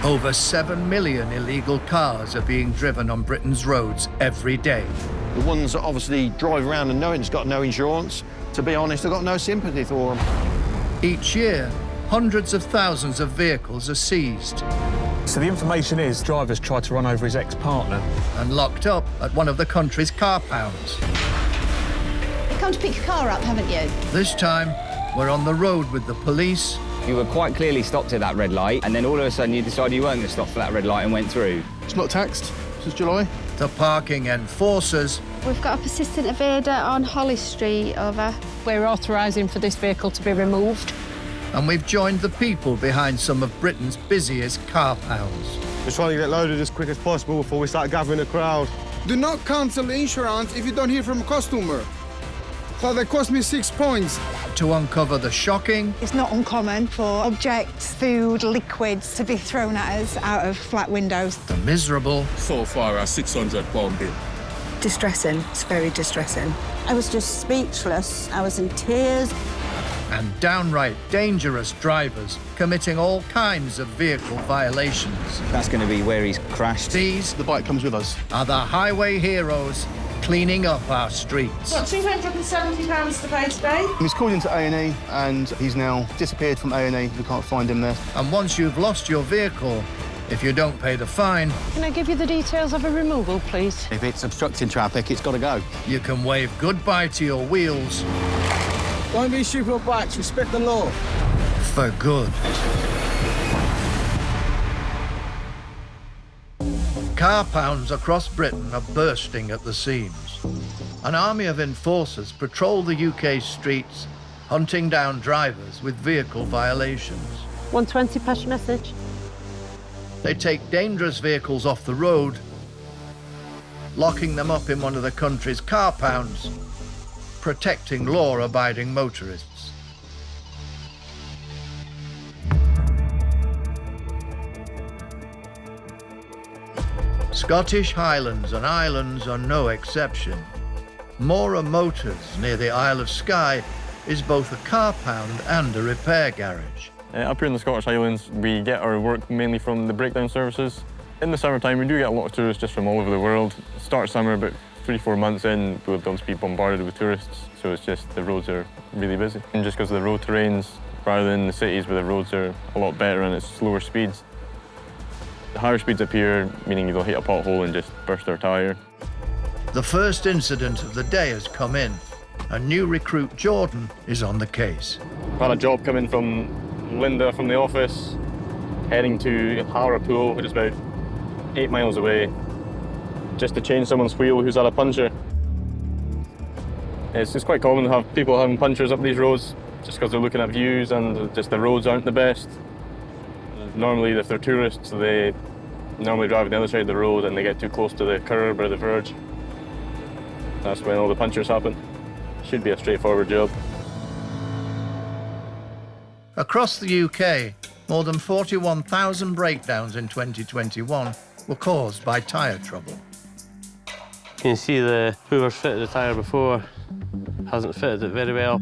Over 7 million illegal cars are being driven on Britain's roads every day. The ones that obviously drive around and know it's got no insurance, to be honest, I've got no sympathy for them. Each year, hundreds of thousands of vehicles are seized. So the information is drivers tried to run over his ex-partner. And locked up at one of the country's car pounds. You've come to pick your car up, haven't you? This time, we're on the road with the police. You were quite clearly stopped at that red light, and then all of a sudden you decided you weren't going to stop for that red light and went through. It's not taxed since July. The parking enforcers. We've got a persistent evader on Holly Street, over. We're authorising for this vehicle to be removed. And we've joined the people behind some of Britain's busiest car pounds. We're trying to get loaded as quick as possible before we start gathering a crowd. Do not cancel the insurance if you don't hear from a customer. So they cost me 6 points. To uncover the shocking. It's not uncommon for objects, food, liquids to be thrown at us out of flat windows. The miserable. So far, a £600 bill. Distressing. It's very distressing. I was just speechless. I was in tears. And downright dangerous drivers committing all kinds of vehicle violations. That's going to be where he's crashed. These The bike comes with us. are the highway heroes cleaning up our streets. Got £270 to pay today. He was called into A&E and he's now disappeared from A&E. We can't find him there. And once you've lost your vehicle, if you don't pay the fine, Can I give you the details of a removal, please? If it's obstructing traffic, it's got to go. you can wave goodbye to your wheels Don't be stupid or bikes, respect the law. for good. Car pounds across Britain are bursting at the seams. An army of enforcers patrol the UK streets, hunting down drivers with vehicle violations. 120, pass your message. They take dangerous vehicles off the road, locking them up in one of the country's car pounds, protecting law-abiding motorists. Scottish Highlands and Islands are no exception. Mora Motors, near the Isle of Skye, is both a car pound and a repair garage. Up here in the Scottish Highlands, we get our work mainly from the breakdown services. In the summertime, we do get a lot of tourists just from all over the world. Start summer, about 3-4 months in, we'll just be bombarded with tourists, so it's just the roads are really busy. And just because of the road terrains, rather than the cities where the roads are a lot better and it's slower speeds. The higher speeds up here, meaning they'll hit a pothole and just burst their tyre. The first incident of the day has come in. A new recruit, Jordan, is on the case. I've had a job coming from Linda from the office, heading to Hartlepool, which is about 8 miles away, just to change someone's wheel who's had a puncture. It's quite common to have people having punctures up these roads just because they're looking at views and just the roads aren't the best. Normally, if they're tourists, they normally drive on the other side of the road and they get too close to the curb or the verge. That's when all the punctures happen. Should be a straightforward job. Across the UK, more than 41,000 breakdowns in 2021 were caused by tyre trouble. You can see whoever's fitted the tyre before hasn't fitted it very well.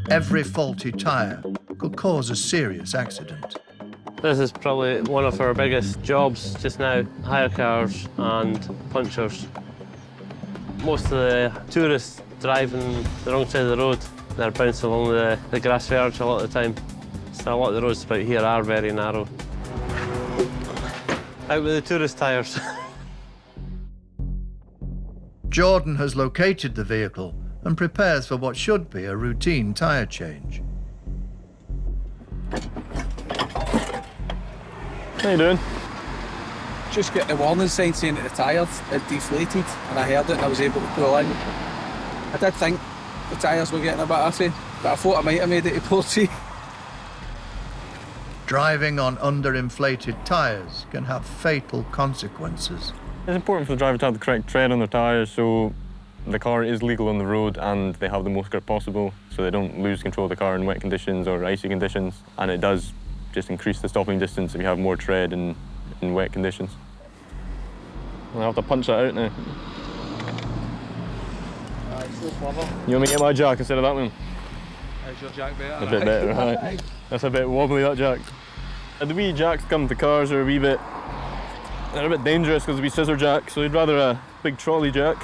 Every faulty tyre could cause a serious accident. This is probably one of our biggest jobs just now, hire cars and punctures. Most of the tourists driving the wrong side of the road. They're bouncing along the grass verge a lot of the time. So a lot of the roads about here are very narrow. Out with the tourist tyres. Jordan has located the vehicle and prepares for what should be a routine tyre change. How you doing? Just get the warning sign saying that the tyre had deflated, and I heard it and I was able to pull in. I did think the tyres were getting a bit iffy, but I thought I might have made it to Portsea. Driving on underinflated tyres can have fatal consequences. It's important for the driver to have the correct tread on their tyres so the car is legal on the road and they have the most grip possible so they don't lose control of the car in wet conditions or icy conditions. And it does just increase the stopping distance if you have more tread in wet conditions. I'll have to punch that out now. You want me to get my jack instead of that one? How's your jack better? A bit better, right? That's a bit wobbly, that jack. The wee jacks come to cars are they're a bit dangerous because we scissor jacks, so he'd rather a big trolley jack.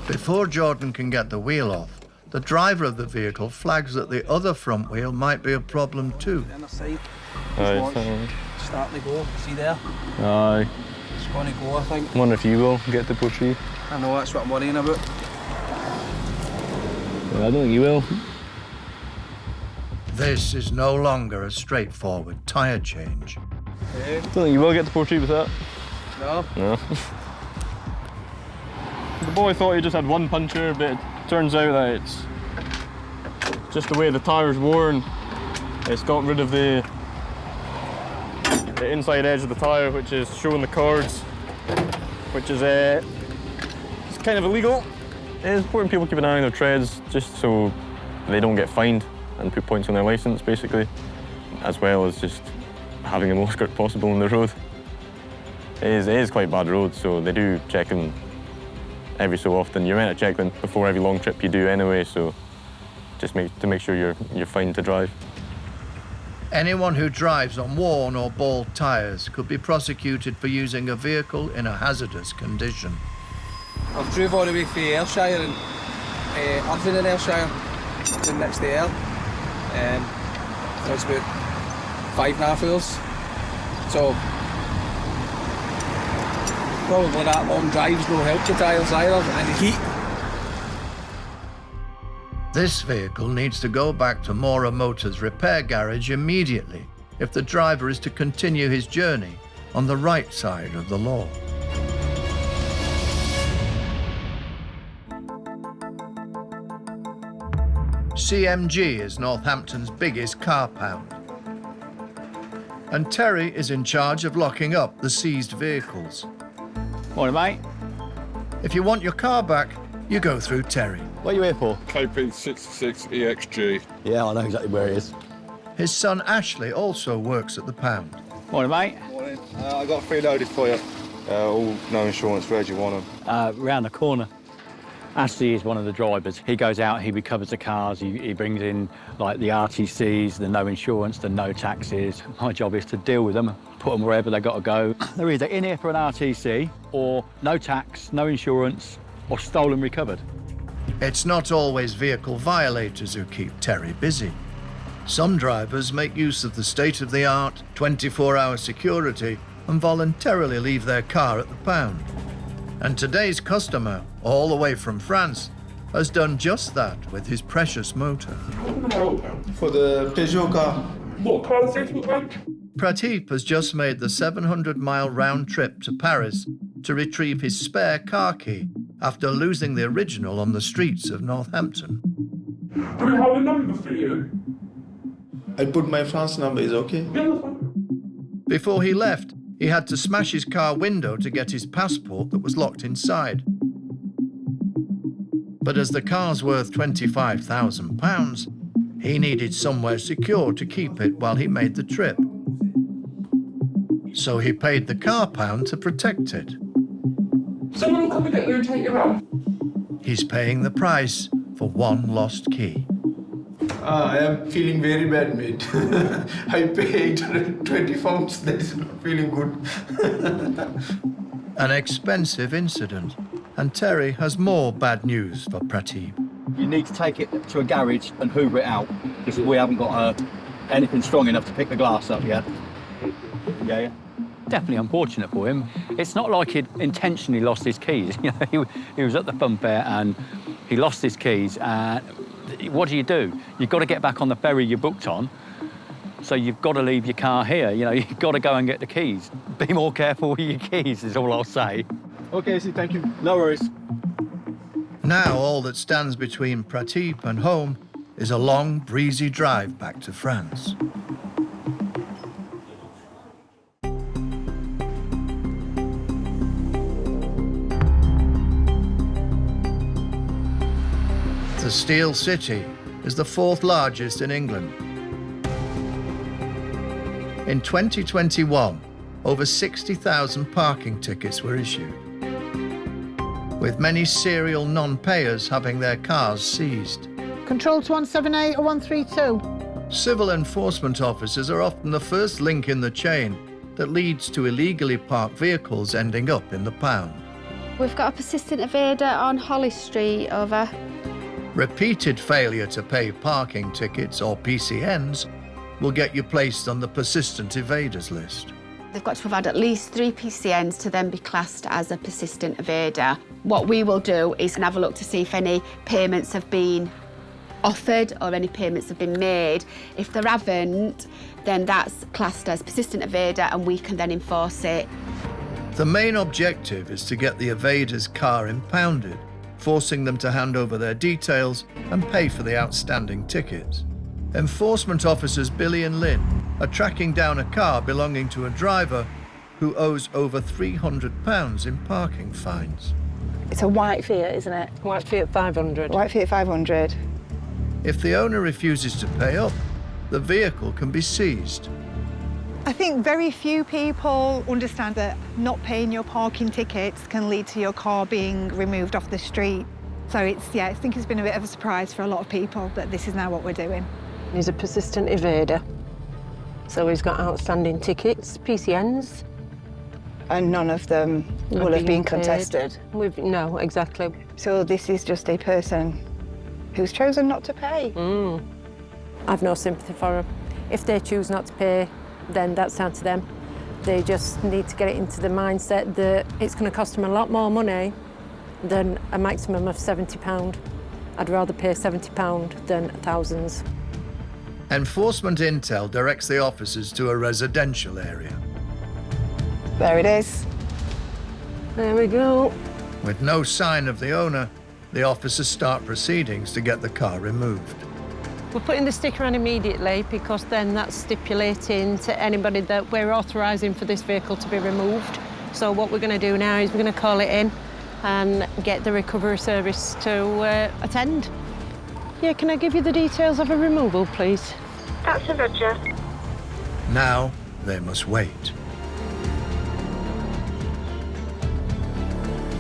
Before Jordan can get the wheel off, the driver of the vehicle flags that the other front wheel might be a problem too. Aye, starting to go, see there? Aye. It's going to go, I think. I wonder if you will get to Portree. I know, that's what I'm worrying about. Yeah, I don't think you will. This is no longer a straightforward tyre change. I don't think you will get to Portree with that. No. No. The boy thought he just had one puncture, but it turns out that it's just the way the tyre's worn. It's got rid of the inside edge of the tyre, which is showing the cords, which is it's kind of illegal. It's important people keep an eye on their treads just so they don't get fined and put points on their licence, basically, as well as just having the most grip possible on the road. It is quite bad road, so they do check them every so often. You're meant to check them before every long trip you do anyway, so just to make sure you're fine to drive. Anyone who drives on worn or bald tyres could be prosecuted for using a vehicle in a hazardous condition. I've drove all the way through Ayrshire and Irvine in Ayrshire, then next to Ayr. It's about 5.5 hours. So probably that long drive's no help to tyres either, and the heat. This vehicle needs to go back to Mora Motors repair garage immediately if the driver is to continue his journey on the right side of the law. CMG is Northampton's biggest car pound. And Terry is in charge of locking up the seized vehicles. Morning, mate. If you want your car back, you go through Terry. What are you here for? KP66EXG. Yeah, I know exactly where it is. His son Ashley also works at the pound. Morning, mate. Morning. I got 3 loaded for you. All no insurance. Where do you want them? Round the corner. Ashley is one of the drivers. He goes out, he recovers the cars, he brings in like the RTCs, the no insurance, the no taxes. My job is to deal with them, put them wherever they got to go. They're either in here for an RTC or no tax, no insurance, or stolen recovered. It's not always vehicle violators who keep Terry busy. Some drivers make use of the state-of-the-art 24-hour security and voluntarily leave their car at the pound. And today's customer, all the way from France, has done just that with his precious motor. For the Peugeot car. What car is it, mate? Prateep has just made the 700-mile round trip to Paris to retrieve his spare car key after losing the original on the streets of Northampton. Do we have a number for you? I put my France number, is okay? Before he left, he had to smash his car window to get his passport that was locked inside. But as the car's worth £25,000, he needed somewhere secure to keep it while he made the trip. So he paid the car pound to protect it. Someone will come and get you and take you home. He's paying the price for one lost key. I am feeling very bad, mate. I paid 20 pounds, that's not feeling good. An expensive incident, and Terry has more bad news for Prateep. You need to take it to a garage and hoover it out, because we haven't got anything strong enough to pick the glass up yet. Yeah. Definitely unfortunate for him. It's not like he'd intentionally lost his keys. You know, he was at the pump there and he lost his keys. And what do? You've got to get back on the ferry you booked on. So you've got to leave your car here. You know, you've got to go and get the keys. Be more careful with your keys, is all I'll say. Okay, see, thank you. No worries. Now all that stands between Prateep and home is a long, breezy drive back to France. The Steel City is the 4th largest in England. In 2021, over 60,000 parking tickets were issued, with many serial non-payers having their cars seized. Control to 178 or 132. Civil enforcement officers are often the first link in the chain that leads to illegally parked vehicles ending up in the pound. We've got a persistent evader on Holly Street, over. Repeated failure to pay parking tickets, or PCNs, will get you placed on the persistent evaders list. They've got to have had at least 3 PCNs to then be classed as a persistent evader. What we will do is have a look to see if any payments have been offered or any payments have been made. If there haven't, then that's classed as persistent evader and we can then enforce it. The main objective is to get the evader's car impounded, forcing them to hand over their details and pay for the outstanding tickets. Enforcement officers Billy and Lynn are tracking down a car belonging to a driver who owes over £300 in parking fines. It's a white Fiat, isn't it? White Fiat 500. White Fiat 500. If the owner refuses to pay up, the vehicle can be seized. I think very few people understand that not paying your parking tickets can lead to your car being removed off the street. So I think it's been a bit of a surprise for a lot of people that this is now what we're doing. He's a persistent evader. So he's got outstanding tickets, PCNs. And none of them will have been contested? No, exactly. So this is just a person who's chosen not to pay? I've no sympathy for them. If they choose not to pay, then that's down to them. They just need to get it into the mindset that it's going to cost them a lot more money than a maximum of £70. I'd rather pay £70 than thousands. Enforcement intel directs the officers to a residential area. There it is. There we go. With no sign of the owner, the officers start proceedings to get the car removed. We're putting the sticker on immediately because then that's stipulating to anybody that we're authorising for this vehicle to be removed. So what we're going to do now is we're going to call it in and get the recovery service to attend. Yeah, can I give you the details of a removal, please? That's a Roger. Now they must wait.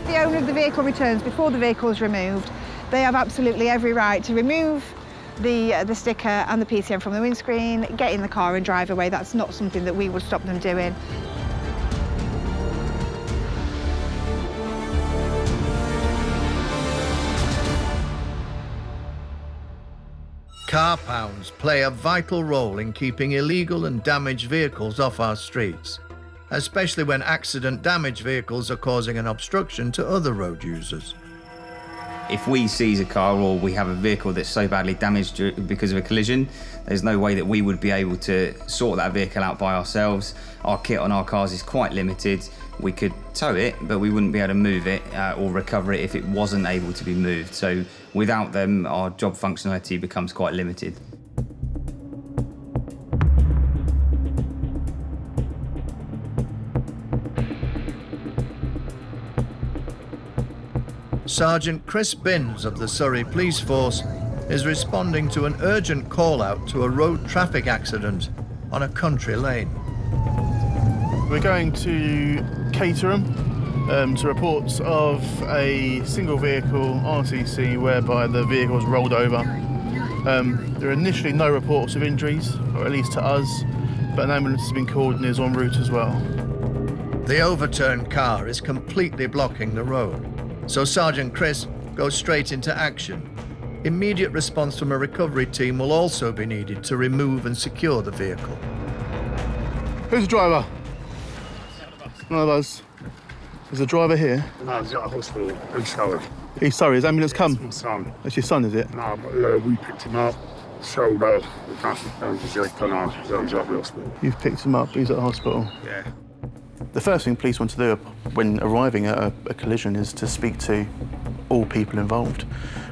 The owner of the vehicle returns before the vehicle is removed. They have absolutely every right to remove the sticker and the PCN from the windscreen, get in the car and drive away. That's not something that we would stop them doing. Car pounds play a vital role in keeping illegal and damaged vehicles off our streets, especially when accident-damaged vehicles are causing an obstruction to other road users. If we seize a car or we have a vehicle that's so badly damaged because of a collision, there's no way that we would be able to sort that vehicle out by ourselves. Our kit on our cars is quite limited. We could tow it, but we wouldn't be able to move it or recover it if it wasn't able to be moved. So without them, our job functionality becomes quite limited. Sergeant Chris Binns of the Surrey Police Force is responding to an urgent call-out to a road traffic accident on a country lane. We're going to Caterham to reports of a single vehicle RCC whereby the vehicle was rolled over. There are initially no reports of injuries, or at least to us, but an ambulance has been called and is en route as well. The overturned car is completely blocking the road, so Sergeant Chris goes straight into action. Immediate response from a recovery team will also be needed to remove and secure the vehicle. Who's the driver? None of us. Is the driver here? No, he's at the hospital. He's sorry. He's sorry, has ambulance come? That's my son. That's your son, is it? No, but we picked him up, showed up, the traffic and he's at the hospital. You've picked him up, he's at the hospital? Yeah. The first thing police want to do when arriving at a collision is to speak to all people involved.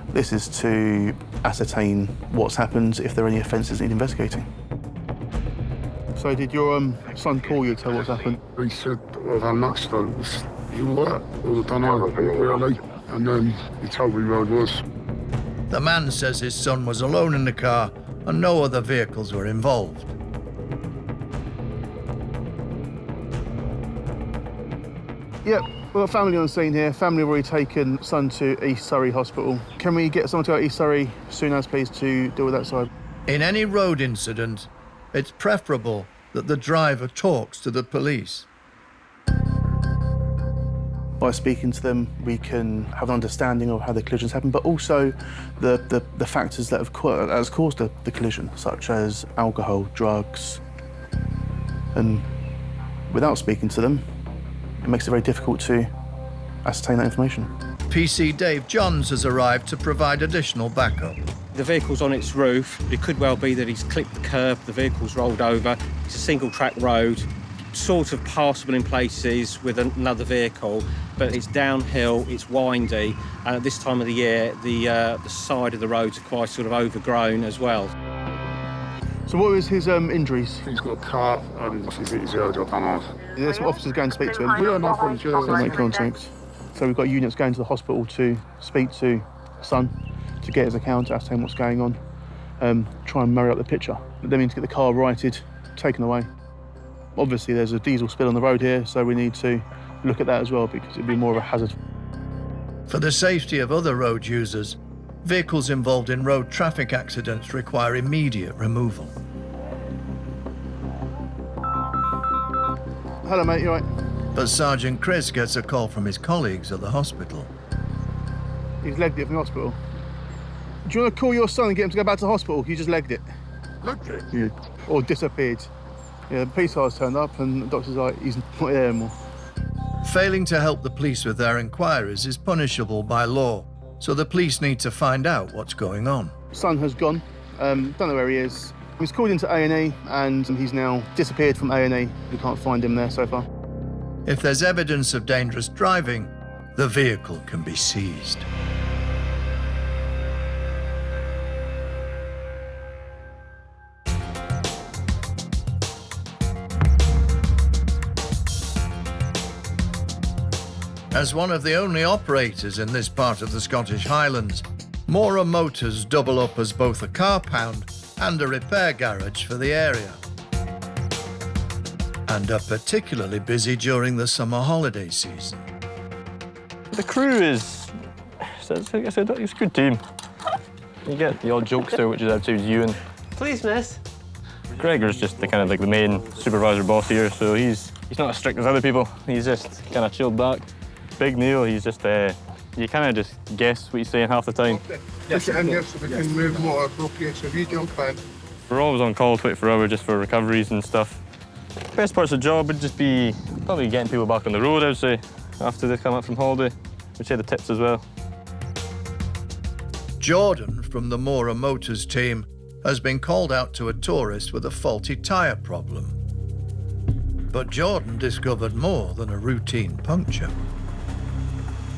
This is to ascertain what's happened, if there are any offences that need investigating. So did your son call you to tell what's happened? He said, well, I must have. You what? Well, I don't know, really. And then he told me where it was. The man says his son was alone in the car and no other vehicles were involved. Yep, we've got family on scene here. Family have already taken son to East Surrey Hospital. Can we get someone to go to East Surrey as soon as, please, to deal with that side? In any road incident, it's preferable that the driver talks to the police. By speaking to them, we can have an understanding of how the collisions happen, but also the factors that have caused the collision, such as alcohol, drugs. And without speaking to them, it makes it very difficult to ascertain that information. PC Dave Johns has arrived to provide additional backup. The vehicle's on its roof. It could well be that he's clipped the curb, the vehicle's rolled over. It's a single-track road, sort of passable in places with another vehicle, but it's downhill, it's windy, and at this time of the year, the side of the roads are quite sort of overgrown as well. So what was his injuries? He's got a car and he's got a off. There's some officers going to speak to him. Yeah, no problem. So make contact. So we've got units going to the hospital to speak to son, to get his account, ascertain what's going on, try and marry up the picture. Then we need to get the car righted, taken away. Obviously there's a diesel spill on the road here, so we need to look at that as well because it'd be more of a hazard. For the safety of other road users, vehicles involved in road traffic accidents require immediate removal. Hello mate, you all right? But Sergeant Chris gets a call from his colleagues at the hospital. He's legged it from the hospital. Do you want to call your son and get him to go back to the hospital? You just legged it. Legged it? Yeah. Or disappeared. Yeah, the police cars turned up and the doctor's like, he's not there anymore. Failing to help the police with their inquiries is punishable by law, so the police need to find out what's going on. Son has gone, don't know where he is. He was called into A&E and he's now disappeared from A&E. We can't find him there so far. If there's evidence of dangerous driving, the vehicle can be seized. As one of the only operators in this part of the Scottish Highlands, Mora Motors double up as both a car pound and a repair garage for the area. And are particularly busy during the summer holiday season. The crew is, like I said, it's a good team. You get the odd jokester, which is outside Ewan. Please, miss. Gregor's just the kind of like the main supervisor boss here, so he's not as strict as other people. He's just kind of chilled back. Big Neil, he's just, you kind of just guess what he's saying half the time. Yes, and yes, we can move more appropriate, so we jump in. We're always on call 24 hours just for recoveries and stuff. Best parts of the job would just be probably getting people back on the road, I would say, after they come up from holiday. We'd say the tips as well. Jordan from the Mora Motors team has been called out to a tourist with a faulty tyre problem. But Jordan discovered more than a routine puncture.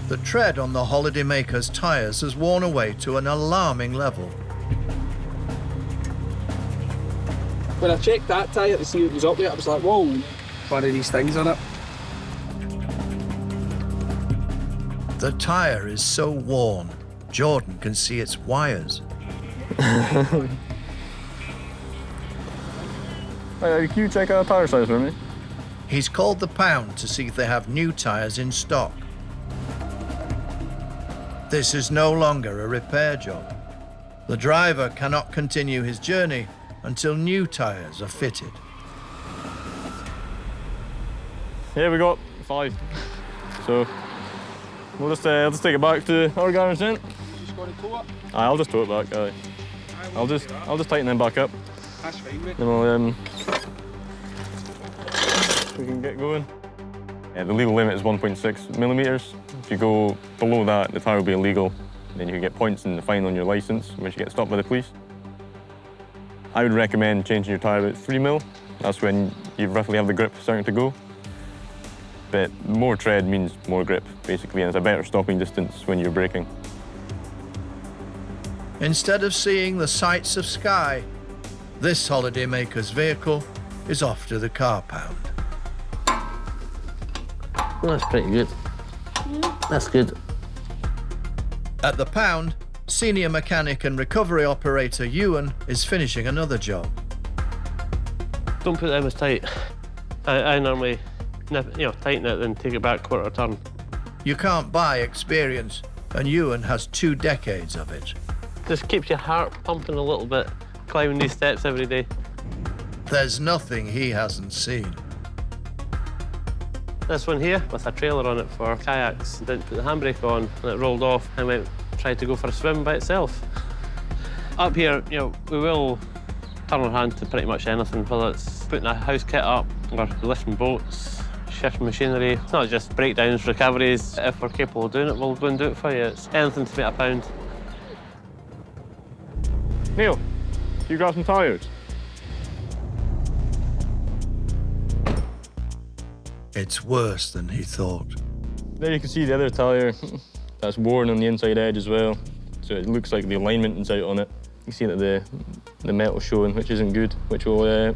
The tread on the holidaymaker's tyres has worn away to an alarming level. When I checked that tyre to see what was up there, I was like, whoa, one of these things on it. The tyre is so worn, Jordan can see its wires. Can you check out tyre size for me? He's called the pound to see if they have new tyres in stock. This is no longer a repair job. The driver cannot continue his journey until new tyres are fitted. Here we got 5. So we'll just take it back to our garage then. Just going to tow it? I'll just tow it back. I'll just tighten them back up. That's fine, mate. Then we can get going. The legal limit is 1.6 millimeters. If you go below that, the tyre will be illegal. Then you can get points and a fine on your licence when you get stopped by the police. I would recommend changing your tyre about 3 mil. That's when you roughly have the grip starting to go. But more tread means more grip, basically, and it's a better stopping distance when you're braking. Instead of seeing the sights of Skye, this holidaymaker's vehicle is off to the car pound. That's pretty good. That's good. At the pound, senior mechanic and recovery operator Ewan is finishing another job. Don't put them as tight. I normally, tighten it and take it back quarter turn. You can't buy experience, and Ewan has 2 decades of it. Just keeps your heart pumping a little bit climbing these steps every day. There's nothing he hasn't seen. This one here, with a trailer on it for kayaks, didn't put the handbrake on and it rolled off and tried to go for a swim by itself. Up here, you know, we will turn our hand to pretty much anything, whether it's putting a house kit up or lifting boats, shifting machinery. It's not just breakdowns, recoveries. If we're capable of doing it, we'll go and do it for you. It's anything to make a pound. Neil, can you grab some tyres? It's worse than he thought. There you can see the other tyre. That's worn on the inside edge as well. So it looks like the alignment is out on it. You can see that the metal's showing, which isn't good, which will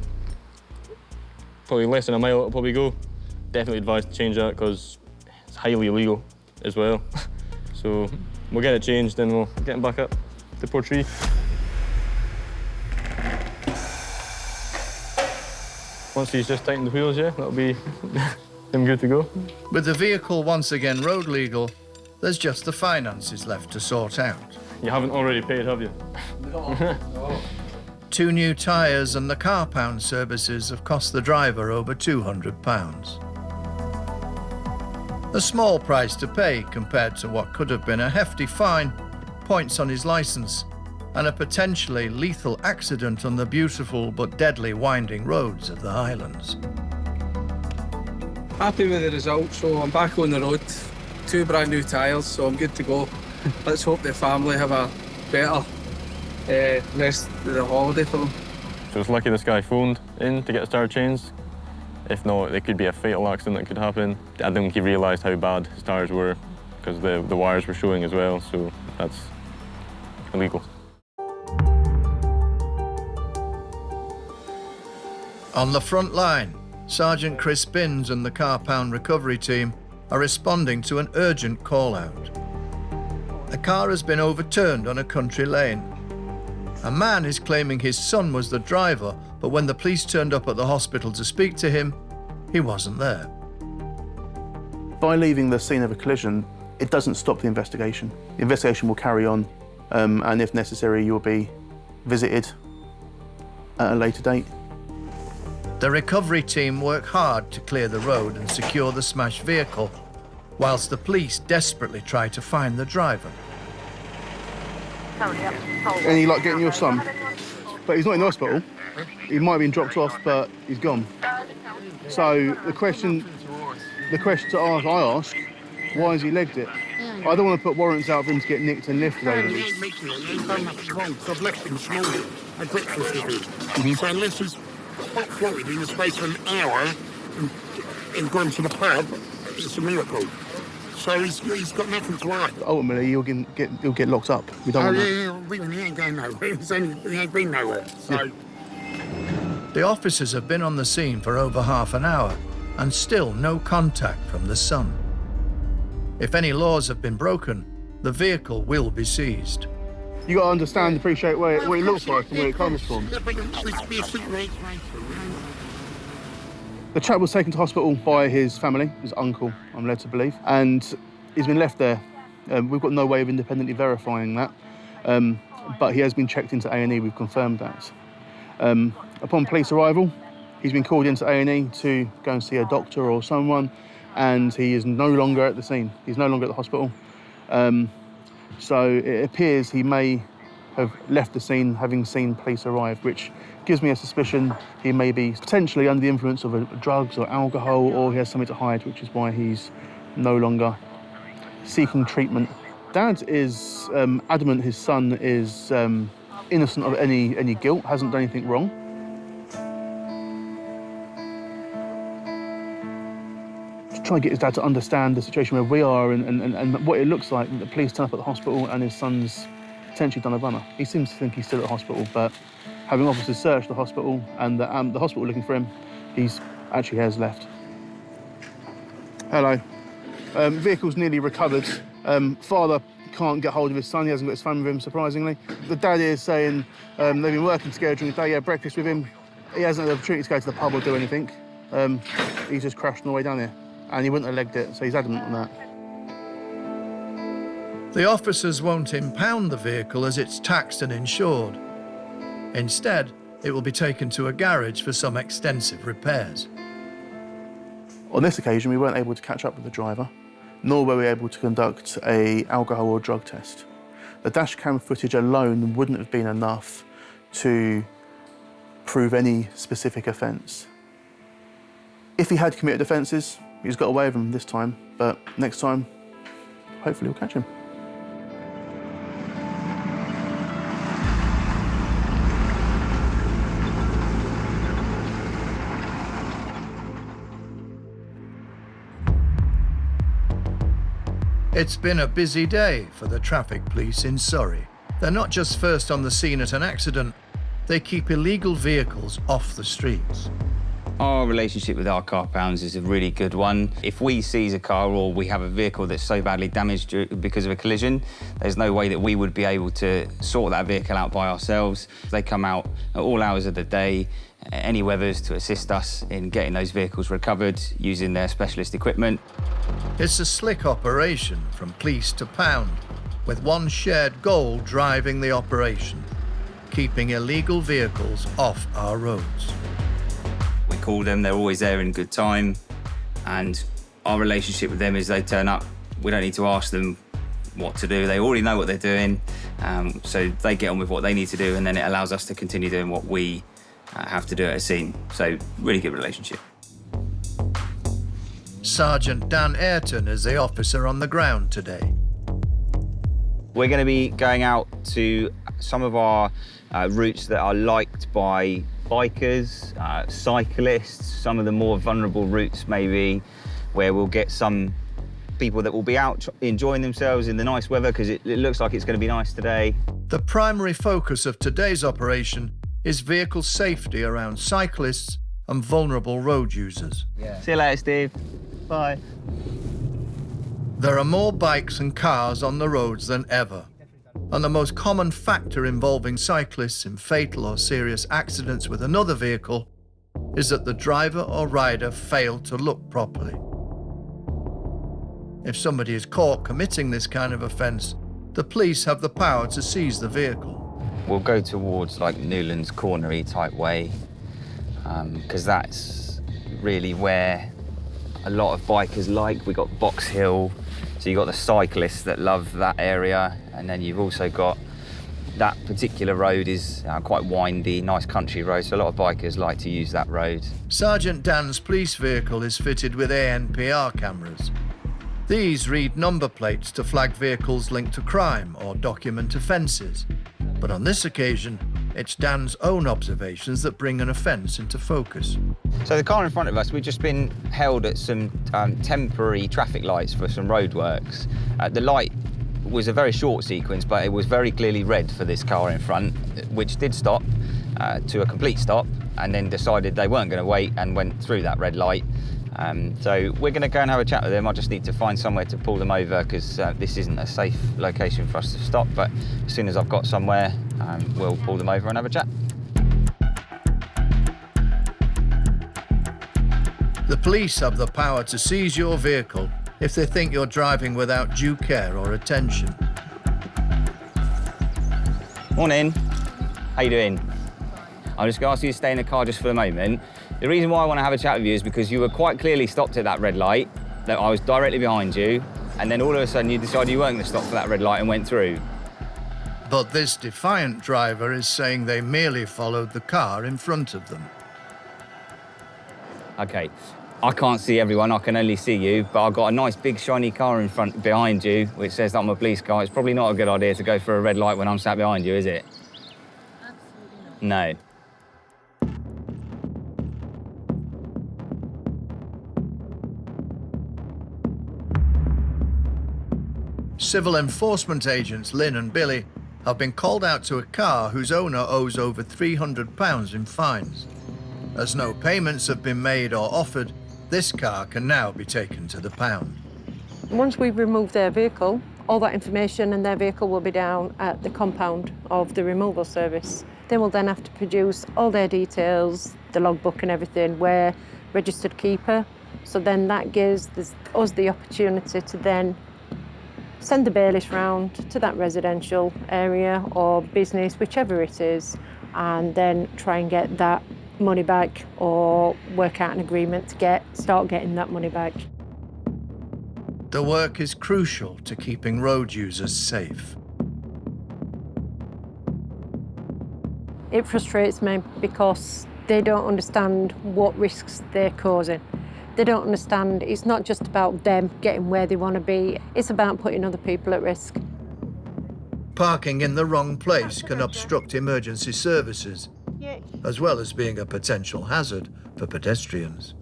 probably less than a mile it'll probably go. Definitely advise to change that because it's highly illegal as well. So we'll get it changed, then we'll get him back up to Portree. Once he's just tightened the wheels, yeah, that'll be him good to go. With the vehicle once again road legal, there's just the finances left to sort out. You haven't already paid, have you? No. 2 new tyres and the car pound services have cost the driver over £200. A small price to pay compared to what could have been a hefty fine, points on his licence, and a potentially lethal accident on the beautiful but deadly winding roads of the Highlands. Happy with the result, so I'm back on the road. 2 brand new tyres, so I'm good to go. Let's hope the family have a better rest of the holiday for them. So it's lucky this guy phoned in to get his tyre changed. If not, it could be a fatal accident that could happen. I don't think he realised how bad his tyres were because the wires were showing as well, so that's illegal. On the front line, Sergeant Chris Binns and the car pound recovery team are responding to an urgent call-out. A car has been overturned on a country lane. A man is claiming his son was the driver, but when the police turned up at the hospital to speak to him, he wasn't there. By leaving the scene of a collision, it doesn't stop the investigation. The investigation will carry on, and if necessary, you'll be visited at a later date. The recovery team work hard to clear the road and secure the smashed vehicle, whilst the police desperately try to find the driver. Any luck getting your son? But he's not in the hospital. He might have been dropped off, but he's gone. So the question I ask, why has he legged it? I don't want to put warrants out for him to get nicked and lifted over this. He's done nothing wrong, so I've left him this morning. I breakfast with him. So unless he's hot floated in the space of an hour and gone to the pub, it's a miracle. So he's got nothing to hide. Ultimately, he'll get locked up. We don't want that. He ain't going nowhere. He ain't been nowhere. So. Yeah. The officers have been on the scene for over half an hour and still no contact from the son. If any laws have been broken, the vehicle will be seized. You got to understand, appreciate what it looks like and where it comes from. The chap was taken to hospital by his family, his uncle, I'm led to believe, and he's been left there. We've got no way of independently verifying that, but he has been checked into A&E, we've confirmed that. Upon police arrival, he's been called into A&E to go and see a doctor or someone, and he is no longer at the scene. He's no longer at the hospital. So it appears he may have left the scene having seen police arrive, which gives me a suspicion he may be potentially under the influence of drugs or alcohol, or he has something to hide, which is why he's no longer seeking treatment. Dad is adamant his son is innocent of any guilt, hasn't done anything wrong. To try and get his dad to understand the situation where we are and what it looks like that the police turn up at the hospital and his son's potentially done a runner. He seems to think he's still at the hospital, but having officers search the hospital and the hospital looking for him, he's actually has left. Hello. Vehicle's nearly recovered. Father can't get hold of his son. He hasn't got his phone with him, surprisingly. The dad is saying they've been working together during the day. He had breakfast with him. He hasn't had the opportunity to go to the pub or do anything. He's just crashed on the way down here, and he wouldn't have legged it, so he's adamant on that. The officers won't impound the vehicle as it's taxed and insured. Instead, it will be taken to a garage for some extensive repairs. On this occasion, we weren't able to catch up with the driver, nor were we able to conduct an alcohol or drug test. The dash cam footage alone wouldn't have been enough to prove any specific offence. If he had committed offences, he's got away with them this time, but next time, hopefully we'll catch him. It's been a busy day for the traffic police in Surrey. They're not just first on the scene at an accident, they keep illegal vehicles off the streets. Our relationship with our car pounds is a really good one. If we seize a car or we have a vehicle that's so badly damaged because of a collision, there's no way that we would be able to sort that vehicle out by ourselves. They come out at all hours of the day, any weathers, to assist us in getting those vehicles recovered using their specialist equipment. It's a slick operation from police to pound, with one shared goal driving the operation: keeping illegal vehicles off our roads. We call them, they're always there in good time, and our relationship with them is they turn up. We don't need to ask them what to do. They already know what they're doing, so they get on with what they need to do, and then it allows us to continue doing what we have to do at a scene. So, really good relationship. Sergeant Dan Ayrton is the officer on the ground today. We're going to be going out to some of our routes that are liked by bikers, cyclists, some of the more vulnerable routes maybe, where we'll get some people that will be out enjoying themselves in the nice weather, because it looks like it's going to be nice today. The primary focus of today's operation is vehicle safety around cyclists and vulnerable road users. See you later, Steve. Bye. There are more bikes and cars on the roads than ever, and the most common factor involving cyclists in fatal or serious accidents with another vehicle is that the driver or rider failed to look properly. If somebody is caught committing this kind of offence, the police have the power to seize the vehicle. We'll go towards like Newlands Cornery type way, because that's really where a lot of bikers like. We got Box Hill, so you've got the cyclists that love that area, and then you've also got that particular road is quite windy, nice country road, so a lot of bikers like to use that road. Sergeant Dan's police vehicle is fitted with ANPR cameras. These read number plates to flag vehicles linked to crime or document offences. But on this occasion, it's Dan's own observations that bring an offence into focus. So the car in front of us, we've just been held at some temporary traffic lights for some roadworks. The light was a very short sequence, but it was very clearly red for this car in front, which did stop to a complete stop, and then decided they weren't going to wait and went through that red light. So we're going to go and have a chat with them. I just need to find somewhere to pull them over, because this isn't a safe location for us to stop, but as soon as I've got somewhere, we'll pull them over and have a chat. The police have the power to seize your vehicle if they think you're driving without due care or attention. Morning. How you doing? I'm just going to ask you to stay in the car just for a moment. The reason why I want to have a chat with you is because you were quite clearly stopped at that red light, that I was directly behind you, and then all of a sudden you decided you weren't going to stop for that red light and went through. But this defiant driver is saying they merely followed the car in front of them. Okay, I can't see everyone, I can only see you, but I've got a nice big shiny car in front behind you, which says that I'm a police car. It's probably not a good idea to go for a red light when I'm sat behind you, is it? No. Civil enforcement agents Lynn and Billy have been called out to a car whose owner owes over £300 in fines. As no payments have been made or offered, this car can now be taken to the pound. Once we've removed their vehicle, all that information and their vehicle will be down at the compound of the removal service. They will then have to produce all their details, the logbook and everything. We're registered keeper, so then that gives us the opportunity to then send the bailiffs round to that residential area or business, whichever it is, and then try and get that money back or work out an agreement to start getting that money back. The work is crucial to keeping road users safe. It frustrates me because they don't understand what risks they're causing. They don't understand it's not just about them getting where they want to be, it's about putting other people at risk. Parking in the wrong place can obstruct emergency services, as well as being a potential hazard for pedestrians.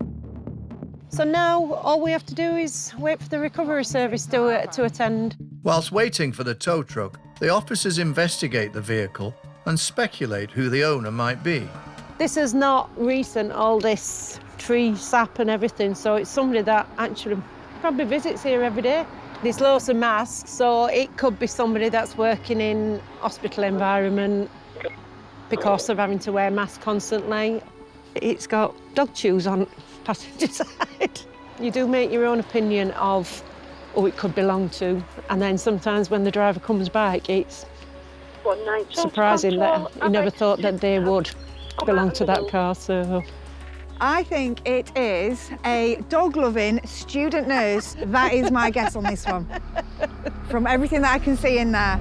So now all we have to do is wait for the recovery service to attend. Whilst waiting for the tow truck, the officers investigate the vehicle and speculate who the owner might be. This is not recent, all this tree sap and everything, so it's somebody that actually probably visits here every day. There's loads of masks, so it could be somebody that's working in hospital environment because of having to wear masks constantly. It's got dog chews on passenger side. You do make your own opinion of who it could belong to, and then sometimes when the driver comes back, it's surprising that you never thought that they would belong to that car. So I think it is a dog-loving student nurse. That is my guess on this one, from everything that I can see in there.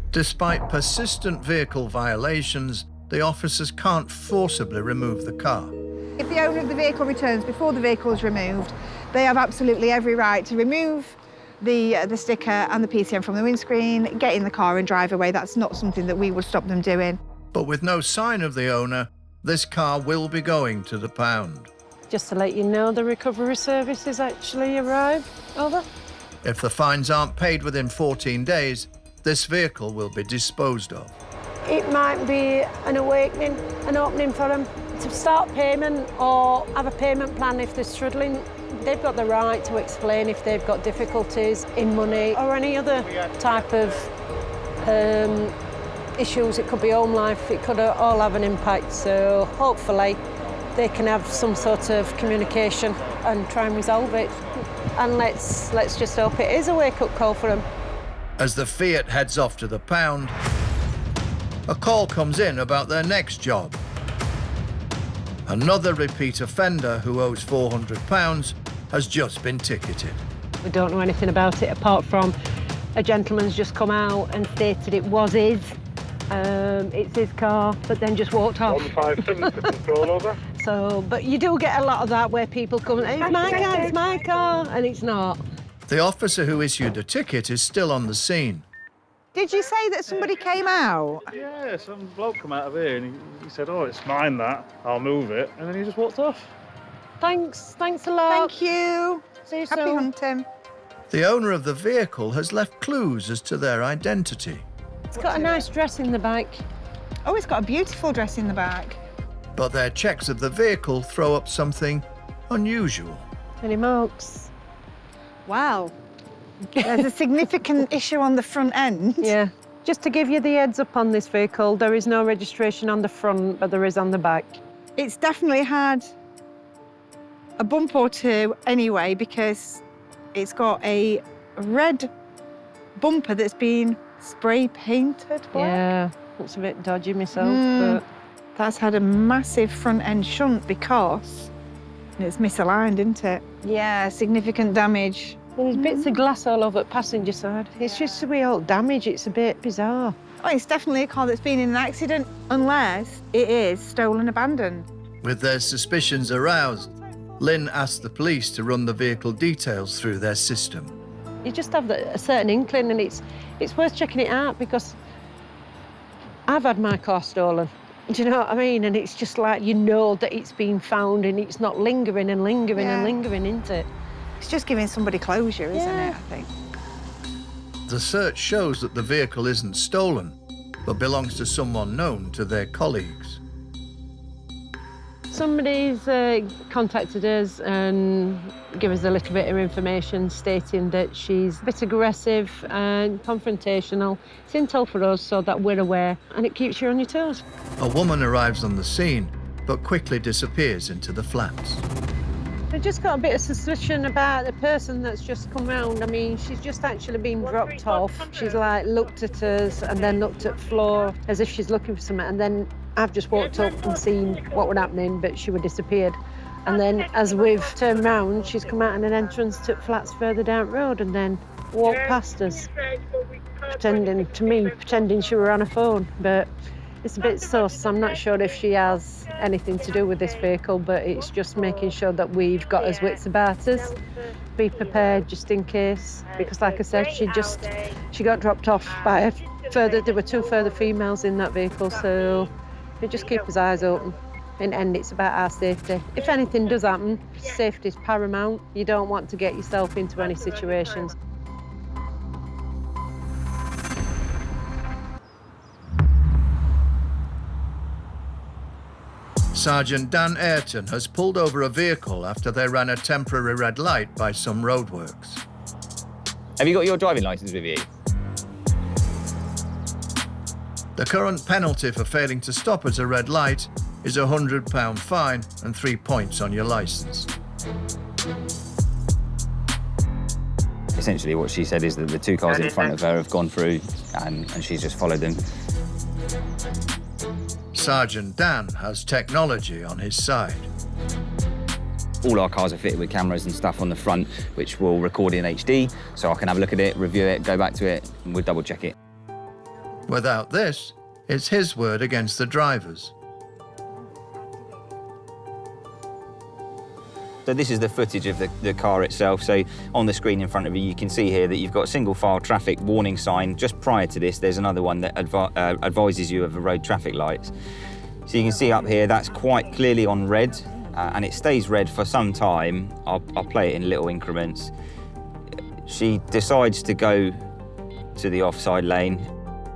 Despite persistent vehicle violations, the officers can't forcibly remove the car. If the owner of the vehicle returns before the vehicle is removed, they have absolutely every right to remove the sticker and the PCM from the windscreen, get in the car and drive away. That's not something that we would stop them doing. But with no sign of the owner, this car will be going to the pound. just to let you know, the recovery service has actually arrived. Over. If the fines aren't paid within 14 days, this vehicle will be disposed of. It might be an awakening, an opening for them to start payment or have a payment plan if they're struggling. They've got the right to explain if they've got difficulties in money or any other type of issues. It could be home life, it could all have an impact. So hopefully they can have some sort of communication and try and resolve it. And let's just hope it is a wake-up call for them. As the Fiat heads off to the pound, a call comes in about their next job. Another repeat offender who owes £400 has just been ticketed. We don't know anything about it apart from a gentleman's just come out and stated it was his. It's his car, but then just walked off. 157 to control over. So, but you do get a lot of that where people come, it's my car, and it's not. The officer who issued the ticket is still on the scene. Did you say that somebody came out? Yeah, some bloke come out of here and he said, oh, it's mine that, I'll move it. And then he just walked off. Thanks a lot. Thank you. See you Happy soon. hunting. The owner of the vehicle has left clues as to their identity. It's got a nice dress in the back. Oh, it's got a beautiful dress in the back. But their checks of the vehicle throw up something unusual. Any marks? Wow. There's a significant issue on the front end. Yeah. Just to give you the heads up on this vehicle, there is no registration on the front, but there is on the back. It's definitely had a bump or two anyway, because it's got a red bumper that's been spray painted. Yeah, looks a bit dodgy myself, but... That's had a massive front end shunt because it's misaligned, isn't it? Yeah, significant damage. Well, there's bits of glass all over the passenger side. It's just a wee old damage. It's a bit bizarre. Oh, it's definitely a car that's been in an accident, unless it is stolen abandoned. With their suspicions aroused, Lynn asked the police to run the vehicle details through their system. You just have a certain inkling, and it's worth checking it out because I've had my car stolen. Do you know what I mean? And it's just like, you know that it's been found and it's not lingering and lingering and lingering, isn't it? It's just giving somebody closure, isn't it, I think? The search shows that the vehicle isn't stolen, but belongs to someone known to their colleagues. Somebody's contacted us and give us a little bit of information stating that she's a bit aggressive and confrontational. It's intel for us so that we're aware, and it keeps you on your toes. A woman arrives on the scene, but quickly disappears into the flats. I We've just got a bit of suspicion about the person that's just come round. I mean, she's just actually been dropped off. She's like looked at us and then looked at the floor as if she's looking for something. And then I've just walked up and seen what was happening, but she was disappeared. And then as we've turned round, she's come out in an entrance to flats further down the road and then walked past us, pretending she were on a phone. But it's a bit sus. I'm not sure if she has anything to do with this vehicle, but it's just making sure that we've got our wits about us. Be prepared just in case, because like I said, she got dropped off by there were 2 further females in that vehicle, so we just keep his eyes open. In the end, it's about our safety. If anything does happen, safety is paramount. You don't want to get yourself into any situations. Sergeant Dan Ayrton has pulled over a vehicle after they ran a temporary red light by some roadworks. Have you got your driving licence with you? The current penalty for failing to stop at a red light is a £100 fine and 3 points on your licence. Essentially what she said is that the 2 cars in front of her have gone through and she's just followed them. Sergeant Dan has technology on his side. All our cars are fitted with cameras and stuff on the front, which will record in HD, so I can have a look at it, review it, go back to it, and we'll double check it. Without this, it's his word against the driver's. So this is the footage of the car itself. So on the screen in front of you, you can see here that you've got a single file traffic warning sign. Just prior to this, there's another one that advises you of the road traffic lights. So you can see up here, that's quite clearly on red, and it stays red for some time. I'll play it in little increments. She decides to go to the offside lane.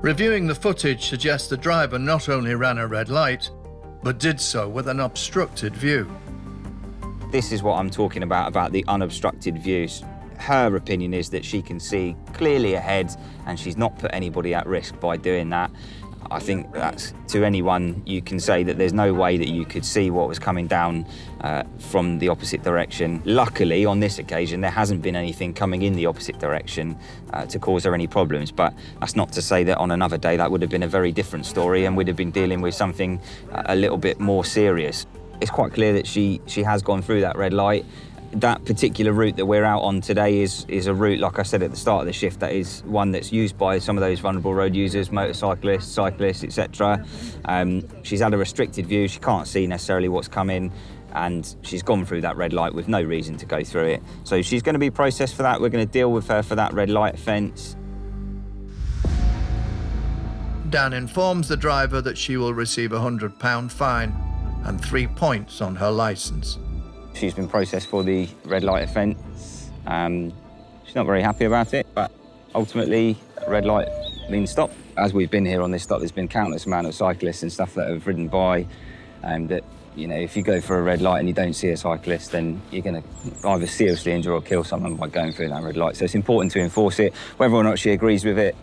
Reviewing the footage suggests the driver not only ran a red light, but did so with an obstructed view. This is what I'm talking about the unobstructed views. Her opinion is that she can see clearly ahead and she's not put anybody at risk by doing that. I think that's, to anyone, you can say that there's no way that you could see what was coming down from the opposite direction. Luckily, on this occasion, there hasn't been anything coming in the opposite direction to cause her any problems, but that's not to say that on another day that would have been a very different story and we'd have been dealing with something a little bit more serious. It's quite clear that she has gone through that red light. That particular route that we're out on today is a route, like I said at the start of the shift, that is one that's used by some of those vulnerable road users, motorcyclists, cyclists, etc. She's had a restricted view, she can't see necessarily what's coming, and she's gone through that red light with no reason to go through it. So she's going to be processed for that. We're going to deal with her for that red light offence. Dan informs the driver that she will receive a £100 fine and 3 points on her licence. She's been processed for the red light offence. She's not very happy about it, but ultimately, red light means stop. As we've been here on this stop, there's been countless amount of cyclists and stuff that have ridden by, that, you know, if you go for a red light and you don't see a cyclist, then you're going to either seriously injure or kill someone by going through that red light. So it's important to enforce it. Whether or not she agrees with it,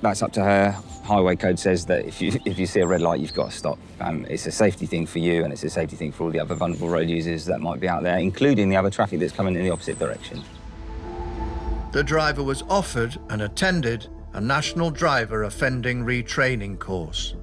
that's up to her. Highway code says that if you see a red light, you've got to stop. It's a safety thing for you and it's a safety thing for all the other vulnerable road users that might be out there, including the other traffic that's coming in the opposite direction. The driver was offered and attended a National Driver Offending Retraining course.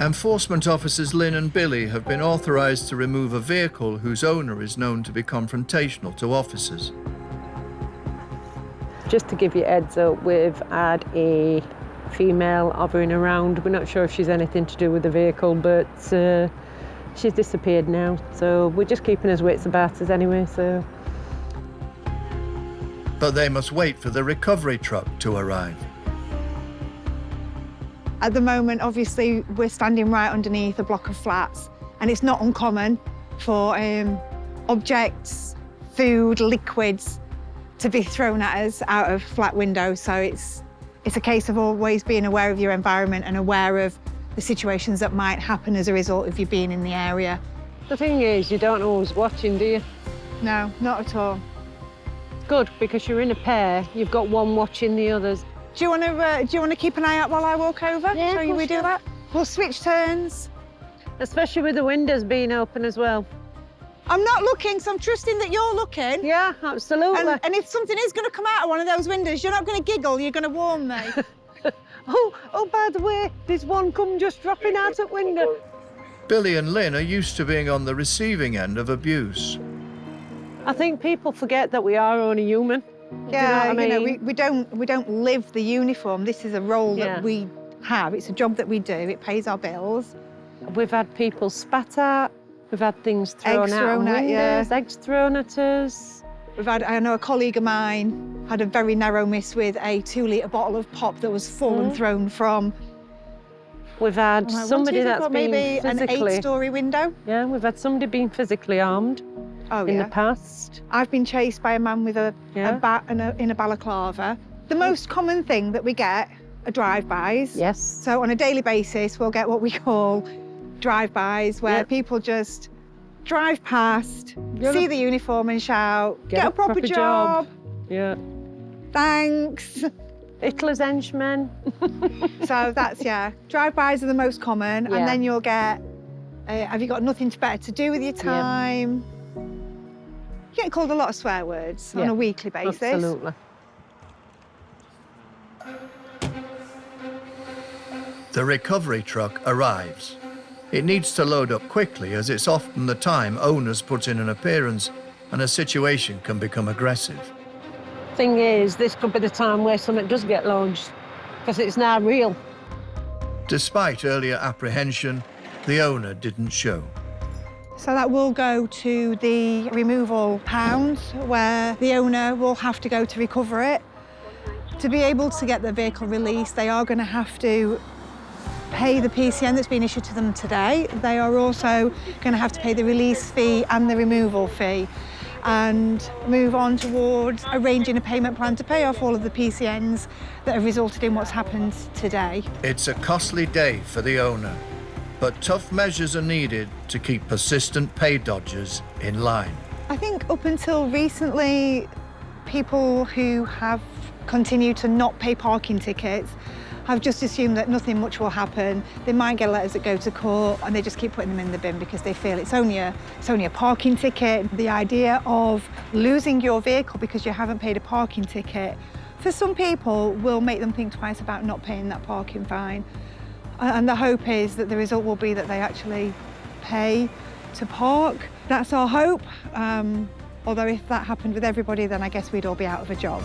Enforcement officers Lynn and Billy have been authorised to remove a vehicle whose owner is known to be confrontational to officers. Just to give you a heads up, we've had a female hovering around. We're not sure if she's anything to do with the vehicle, but she's disappeared now. So we're just keeping us wits about us anyway, so. But they must wait for the recovery truck to arrive. At the moment, obviously, we're standing right underneath a block of flats, and it's not uncommon for objects, food, liquids to be thrown at us out of flat windows. So it's a case of always being aware of your environment and aware of the situations that might happen as a result of you being in the area. The thing is, you don't know who's watching, do you? No, not at all. Good, because you're in a pair, you've got one watching the others. Do you want to keep an eye out while I walk over? Yeah, Show you we do that? We'll switch turns. Especially with the windows being open as well. I'm not looking, so I'm trusting that you're looking. Yeah, absolutely. And if something is going to come out of one of those windows, you're not going to giggle, you're going to warn me. Oh, by the way, there's one come just dropping out at window. Billy and Lynn are used to being on the receiving end of abuse. I think people forget that we are only human. Yeah, Do you know what I mean? we don't live the uniform. This is a role that we have. It's a job that we do. It pays our bills. We've had people spat at. We've had things thrown out of windows, eggs thrown at us. I know a colleague of mine had a very narrow miss with a 2-litre bottle of pop that was fallen thrown from. We've had somebody that's been maybe physically... an 8-storey window. Yeah, we've had somebody being physically harmed in the past. I've been chased by a man with a bat in a balaclava. The most common thing that we get are drive-bys. Yes. So on a daily basis, we'll get what we call drive-bys, where people just drive past, see the uniform and shout, get a proper job. Yeah. Thanks. Hitler's henchmen. So that's, drive-bys are the most common, and then you'll get, have you got nothing better to do with your time? You get called a lot of swear words on a weekly basis. Absolutely. The recovery truck arrives. It needs to load up quickly, as it's often the time owners put in an appearance and a situation can become aggressive. Thing is, this could be the time where something does get launched, because it's now real. Despite earlier apprehension, the owner didn't show. So that will go to the removal pound, where the owner will have to go to recover it. To be able to get the vehicle released, they are going to have to pay the PCN that's been issued to them today. They are also going to have to pay the release fee and the removal fee, and move on towards arranging a payment plan to pay off all of the PCNs that have resulted in what's happened today. It's a costly day for the owner, but tough measures are needed to keep persistent pay dodgers in line. I think up until recently, people who have continued to not pay parking tickets have just assumed that nothing much will happen. They might get letters that go to court and they just keep putting them in the bin because they feel it's only a parking ticket. The idea of losing your vehicle because you haven't paid a parking ticket, for some people, will make them think twice about not paying that parking fine. And the hope is that the result will be that they actually pay to park. That's our hope. Although if that happened with everybody, then I guess we'd all be out of a job.